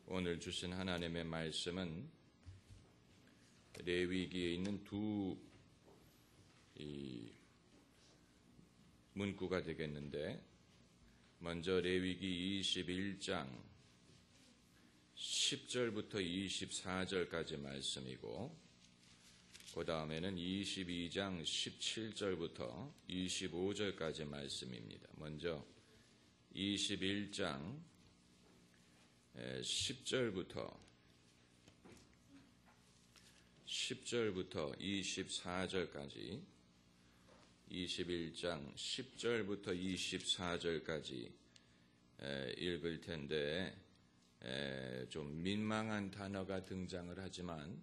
오늘 주신 하나님의 말씀은 레위기에 있는 두 문구가 되겠는데, 먼저 레위기 21장 10절부터 24절까지 말씀이고, 그 다음에는 22장 17절부터 25절까지 말씀입니다. 먼저 21장 10절부터 24절까지, 21장 10절부터 24절까지 읽을 텐데, 좀 민망한 단어가 등장을 하지만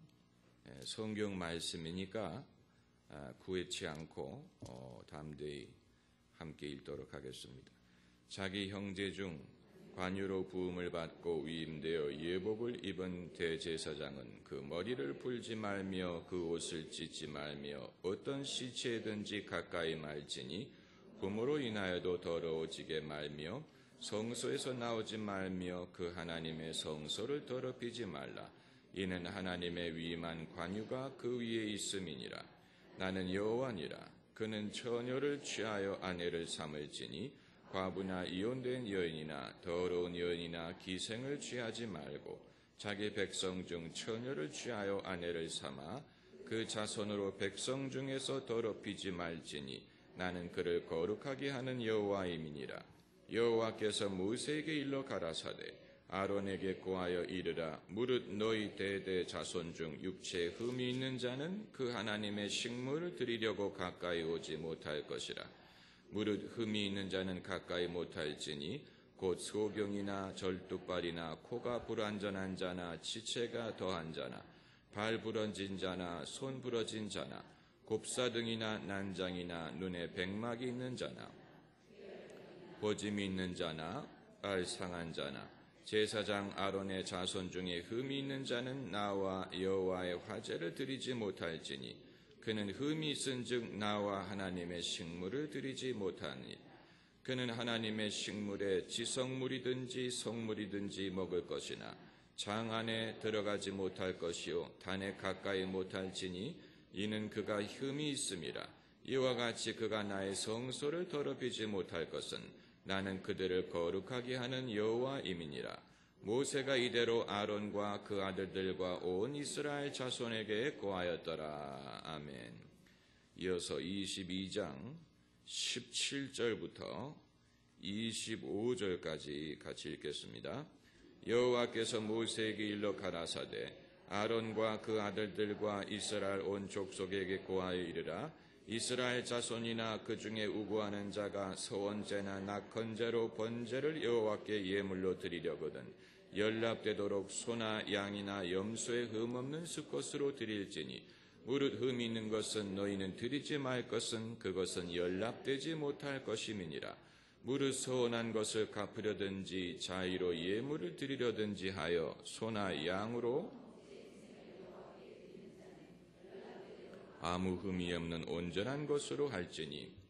성경 말씀이니까 구애치 않고 담대히 함께 읽도록 하겠습니다. 자기 형제 중 관유로 부음을 받고 위임되어 예복을 입은 대제사장은 그 머리를 풀지 말며 그 옷을 찢지 말며 어떤 시체든지 가까이 말지니 부모로 인하여도 더러워지게 말며 성소에서 나오지 말며 그 하나님의 성소를 더럽히지 말라. 이는 하나님의 위임한 관유가 그 위에 있음이니라. 나는 여호와니라. 그는 처녀를 취하여 아내를 삼을지니 과부나 이혼된 여인이나 더러운 여인이나 기생을 취하지 말고 자기 백성 중 처녀를 취하여 아내를 삼아 그 자손으로 백성 중에서 더럽히지 말지니 나는 그를 거룩하게 하는 여호와임이니라. 여호와께서 모세에게 일러 가라사대 아론에게 고하여 이르라. 무릇 너희 대대 자손 중 육체에 흠이 있는 자는 그 하나님의 식물을 드리려고 가까이 오지 못할 것이라. 무릇 흠이 있는 자는 가까이 못할지니 곧 소경이나 절뚝발이나 코가 불완전한 자나 지체가 더한 자나 발 부러진 자나 손 부러진 자나 곱사등이나 난장이나 눈에 백막이 있는 자나 보짐이 있는 자나 발 상한 자나 제사장 아론의 자손 중에 흠이 있는 자는 나와 여호와의 화제를 드리지 못할지니 그는 흠이 있은즉 나와 하나님의 식물을 드리지 못하니 그는 하나님의 식물에 지성물이든지 성물이든지 먹을 것이나 장 안에 들어가지 못할 것이요 단에 가까이 못할지니 이는 그가 흠이 있음이라. 이와 같이 그가 나의 성소를 더럽히지 못할 것은 나는 그들을 거룩하게 하는 여호와임이니라. 모세가 이대로 아론과 그 아들들과 온 이스라엘 자손에게 고하였더라. 아멘. 이어서 22장 17절부터 25절까지 같이 읽겠습니다. 여호와께서 모세에게 일러 가라사대 아론과 그 아들들과 이스라엘 온 족속에게 고하여 이르라. 이스라엘 자손이나 그 중에 우고하는 자가 서원제나 낙헌제로 번제를 여호와께 예물로 드리려거든 연락되도록 소나 양이나 염소의 흠없는 수컷으로 드릴지니 무릇 흠이 있는 것은 너희는 드리지 말 것은 그것은 연락되지 못할 것임이니라. 무릇 서원한 것을 갚으려든지 자의로 예물을 드리려든지 하여 소나 양으로 아무 흠이 없는 온전한 것으로 할지니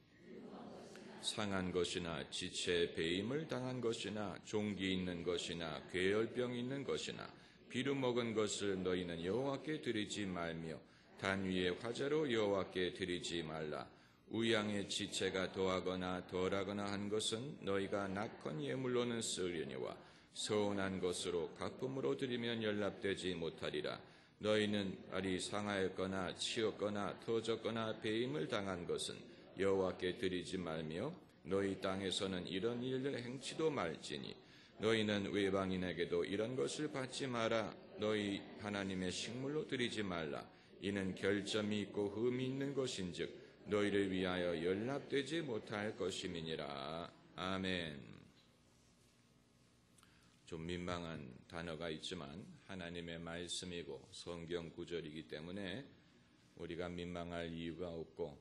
상한 것이나 지체에 배임을 당한 것이나 종기 있는 것이나 괴혈병 있는 것이나 비루 먹은 것을 너희는 여호와께 드리지 말며 단 위에 화제로 여호와께 드리지 말라. 우양의 지체가 더하거나 덜하거나 한 것은 너희가 낙헌 예물로는 쓰려니와 서운한 것으로 각품으로 드리면 연락되지 못하리라. 너희는 알이 상하였거나 치었거나 터졌거나 배임을 당한 것은 여호와께 드리지 말며 너희 땅에서는 이런 일을 행치도 말지니 너희는 외방인에게도 이런 것을 받지 마라. 너희 하나님의 식물로 드리지 말라. 이는 결점이 있고 흠이 있는 것인즉 너희를 위하여 연락되지 못할 것임이니라. 아멘. 좀 민망한 단어가 있지만 하나님의 말씀이고 성경 구절이기 때문에 우리가 민망할 이유가 없고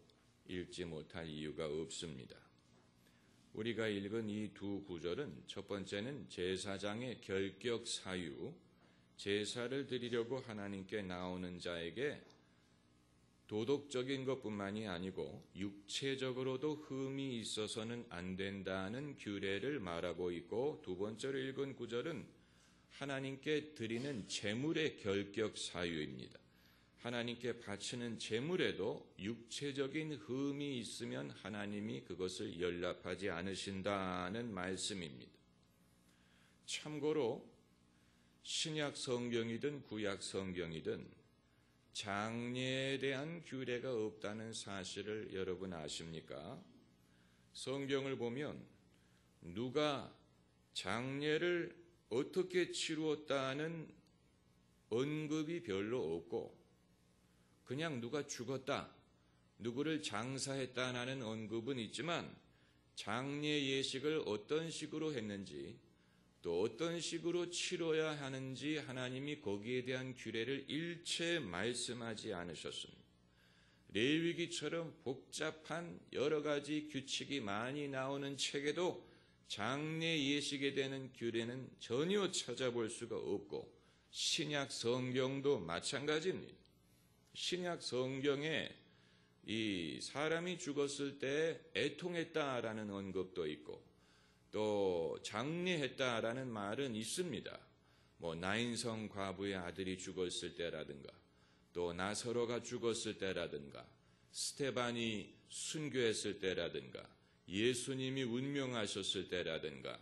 읽지 못할 이유가 없습니다. 우리가 읽은 이 두 구절은 첫 번째는 제사장의 결격 사유, 제사를 드리려고 하나님께 나오는 자에게 도덕적인 것뿐만이 아니고 육체적으로도 흠이 있어서는 안 된다는 규례를 말하고 있고, 두 번째로 읽은 구절은 하나님께 드리는 제물의 결격 사유입니다. 하나님께 바치는 제물에도 육체적인 흠이 있으면 하나님이 그것을 연락하지 않으신다는 말씀입니다. 참고로 신약 성경이든 구약 성경이든 장례에 대한 규례가 없다는 사실을 여러분 아십니까? 성경을 보면 누가 장례를 어떻게 치루었다는 언급이 별로 없고 그냥 누가 죽었다, 누구를 장사했다는 언급은 있지만 장례 예식을 어떤 식으로 했는지 또 어떤 식으로 치러야 하는지 하나님이 거기에 대한 규례를 일체 말씀하지 않으셨습니다. 레위기처럼 복잡한 여러 가지 규칙이 많이 나오는 책에도 장례 예식에 대한 규례는 전혀 찾아볼 수가 없고 신약 성경도 마찬가지입니다. 신약 성경에 이 사람이 죽었을 때 애통했다라는 언급도 있고 또 장례했다라는 말은 있습니다. 나인성 과부의 아들이 죽었을 때라든가 또 나사로가 죽었을 때라든가 스테반이 순교했을 때라든가 예수님이 운명하셨을 때라든가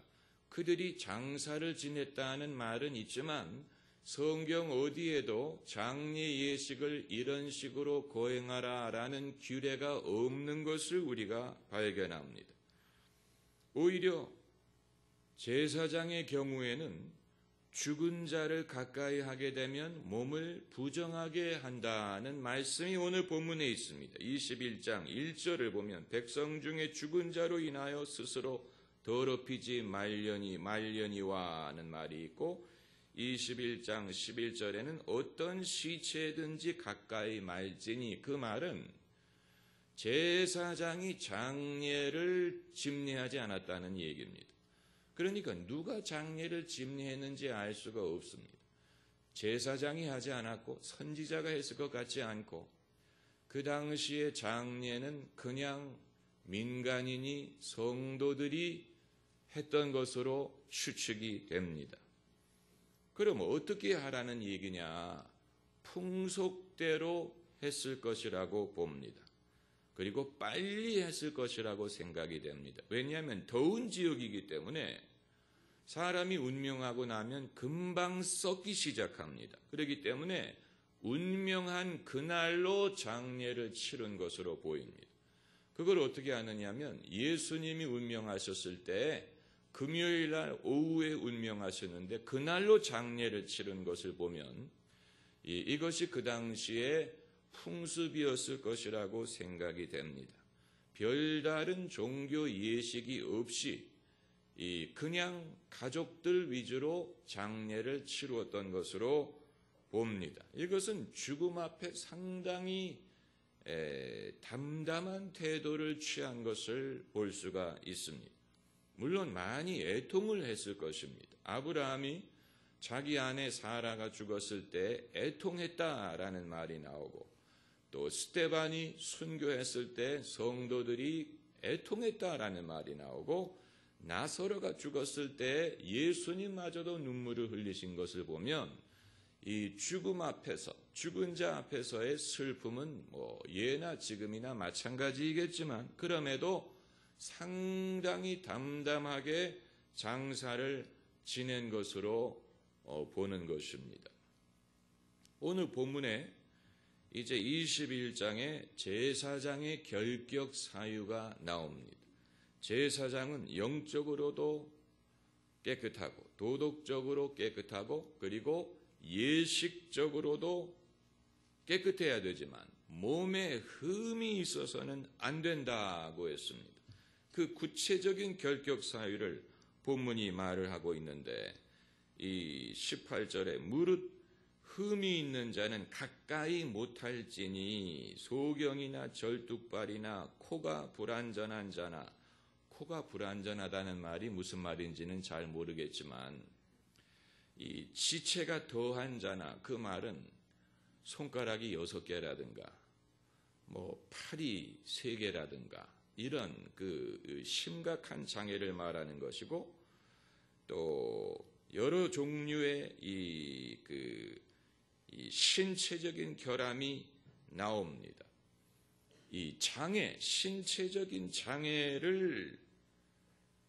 그들이 장사를 지냈다는 말은 있지만 성경 어디에도 장례 예식을 이런 식으로 거행하라라는 규례가 없는 것을 우리가 발견합니다. 오히려 제사장의 경우에는 죽은 자를 가까이 하게 되면 몸을 부정하게 한다는 말씀이 오늘 본문에 있습니다. 21장 1절을 보면 백성 중에 죽은 자로 인하여 스스로 더럽히지 말려니와 하는 말이 있고 21장 11절에는 어떤 시체든지 가까이 말지니 그 말은 제사장이 장례를 집례하지 않았다는 얘기입니다. 그러니까 누가 장례를 집례했는지 알 수가 없습니다. 제사장이 하지 않았고 선지자가 했을 것 같지 않고 그 당시의 장례는 그냥 민간인이 성도들이 했던 것으로 추측이 됩니다. 그럼 어떻게 하라는 얘기냐? 풍속대로 했을 것이라고 봅니다. 그리고 빨리 했을 것이라고 생각이 됩니다. 왜냐하면 더운 지역이기 때문에 사람이 운명하고 나면 금방 썩기 시작합니다. 그렇기 때문에 운명한 그날로 장례를 치른 것으로 보입니다. 그걸 어떻게 아느냐면 예수님이 운명하셨을 때 금요일 날 오후에 운명하셨는데 그날로 장례를 치른 것을 보면 이것이 그 당시에 풍습이었을 것이라고 생각이 됩니다. 별다른 종교 예식이 없이 그냥 가족들 위주로 장례를 치루었던 것으로 봅니다. 이것은 죽음 앞에 상당히 담담한 태도를 취한 것을 볼 수가 있습니다. 물론 많이 애통을 했을 것입니다. 아브라함이 자기 아내 사라가 죽었을 때 애통했다라는 말이 나오고 또 스테반이 순교했을 때 성도들이 애통했다라는 말이 나오고 나사로가 죽었을 때 예수님마저도 눈물을 흘리신 것을 보면 이 죽음 앞에서 죽은 자 앞에서의 슬픔은 예나 지금이나 마찬가지이겠지만 그럼에도 상당히 담담하게 장사를 지낸 것으로 보는 것입니다. 오늘 본문에 이제 21장에 제사장의 결격 사유가 나옵니다. 제사장은 영적으로도 깨끗하고 도덕적으로 깨끗하고 그리고 예식적으로도 깨끗해야 되지만 몸에 흠이 있어서는 안 된다고 했습니다. 그 구체적인 결격 사유를 본문이 말을 하고 있는데 이 18절에 무릇 흠이 있는 자는 가까이 못할지니 소경이나 절뚝발이나 코가 불완전한 자나 코가 불완전하다는 말이 무슨 말인지는 잘 모르겠지만 이 지체가 더한 자나 그 말은 손가락이 6개라든가 팔이 3개라든가 이런 그 심각한 장애를 말하는 것이고 또 여러 종류의 이 신체적인 결함이 나옵니다. 이 장애, 신체적인 장애를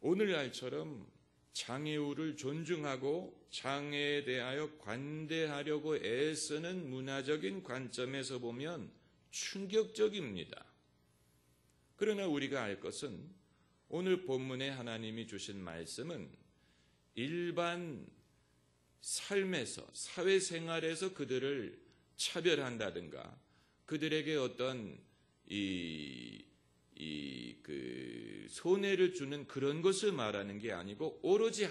오늘날처럼 장애우를 존중하고 장애에 대하여 관대하려고 애쓰는 문화적인 관점에서 보면 충격적입니다. 그러나 우리가 알 것은 오늘 본문에 하나님이 주신 말씀은 일반 삶에서, 사회생활에서 그들을 차별한다든가 그들에게 어떤 손해를 주는 그런 것을 말하는 게 아니고 오로지